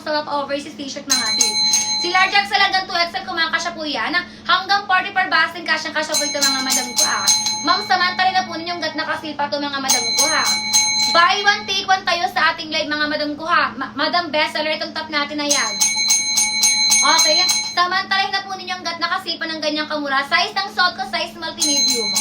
sa overseas t-shirt mga sis. Si large XL hanggang 2XL kumakasya po yan. Hanggang 44 basting kasyang-kasya po ito mga madam ko ha. Ma'am, samantala na po ninyong gat nakasilpa to mga madam ko ha. Buy one, take one tayo sa ating live mga madam ko ha. Madam bestseller itong top natin na yan. Okay, samantalahin na po ninyong gat nakasilpa ng ganyang kamura. Size ng suot ko, size multi-medium.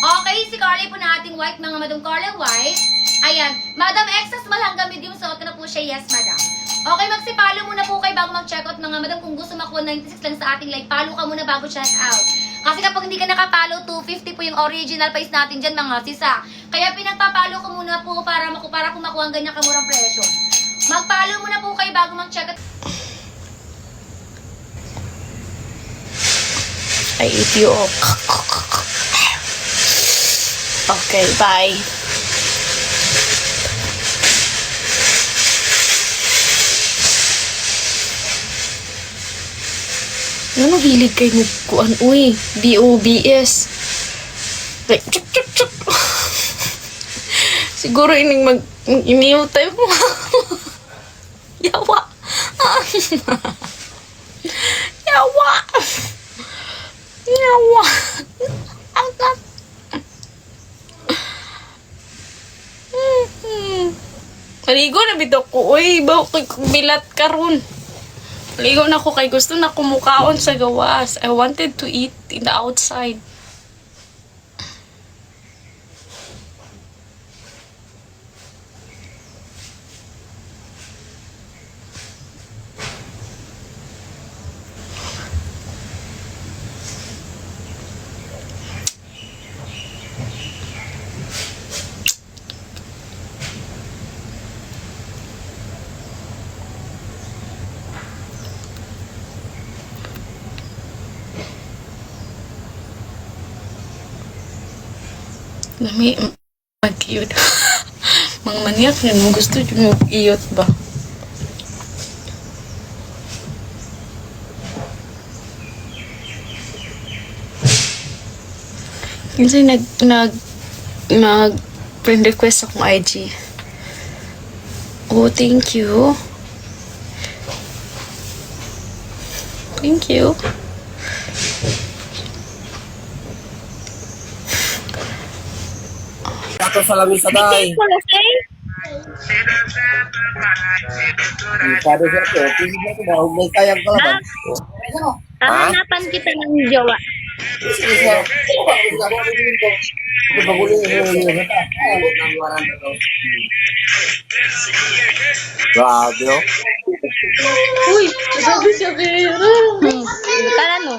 Okay, si Carly po na ating white mga madam Carly white. Ayan, Madam XS small hanggang medium suot ko na po siya. Yes, madam. Okay, magsipalo muna po kayo bago mag-check out mga madam. Kung gusto makuha 96 lang sa ating live, palo ka muna bago check out. Kasi kapag hindi ka nakapalo, 250 po yung original price natin dyan mga sisa. Kaya pinagpapalo ko muna po para po makuha ang ganyang kamurang presyo. Magpalo muna po kayo bago mag-check out. I eat you up. Okay, bye. Ano hilig kayo nagkuhan? Uy, B-O-B-S. Like, chuk, chuk, chuk. Siguro ining iniyaw tayo mo. Yawa. Yawa. Yawa. Angkat. Maligo na bito ko. Uy, bawa kay bilat karon. Maligo na ko kay gusto na kumukaon sa gawas. I wanted to eat in the outside. Nami mag-iyot. Mga maniyak yun mo gusto yung mag-iyot ba? Kasi nag friend request akong IG. Oh, thank you. Thank you. Ato sa lamisa day. Kado sa to, pili mo ba may kayang kalaban? Hahanapan kita ng jowa. Grabe oh. Uy, sabi siya kaya. Kala no?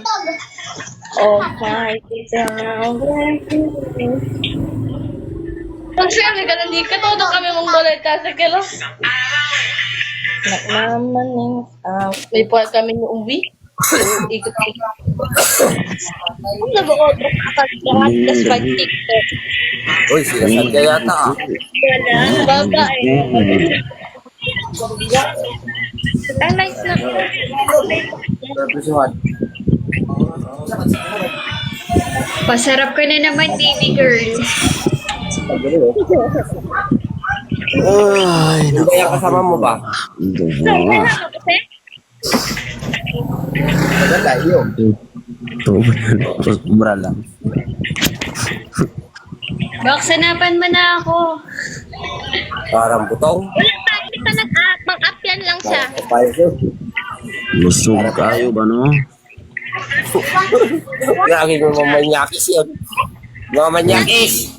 Oh my God. Ang siyempre ka na di ka todo kami mong balay sa kilo. Nak naman yung may puwal kami yung uwi. Ikot-ikot. Nag-order ka pag tas pag TikTok. Uy, sinasan ka yata ah. Wala, babae. Ang nice na ko. Pagpisuhan. Pasarap ka na naman, baby girl. Ay, kaya kasama mo ba? Maganda, iyo. Mura lang. Baksanapan mo na ako. Parang butong. Wala pa, hindi pa nag-up yan lang siya. Lusog kayo ba no? Lagi mo mamanyakis yun. Mamanyakis!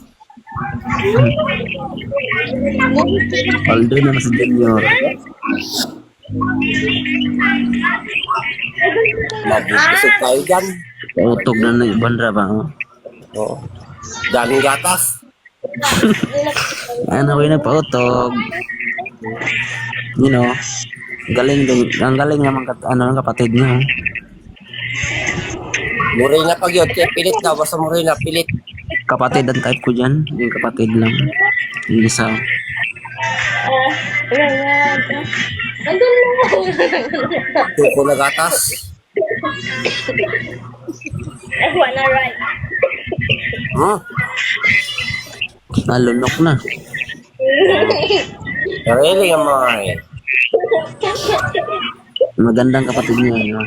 Aldo na si Junior. Nabusog tayo dyan. Utog na ng bandra ba? Oh? Oo. Daming gatas. Ano kayo nagpautog? You know, ang galing naman ng kapatid niyo. Muray na pag yun. Kaya pilit na. Basta muray na. Pilit. Kapatid ang type ko dyan. Yung kapatid lang. Hindi sa... Tuko na gatas. Wala right. Hmm? Nalunok na. Sarili nga mga eh. Magandang kapatid niya, no?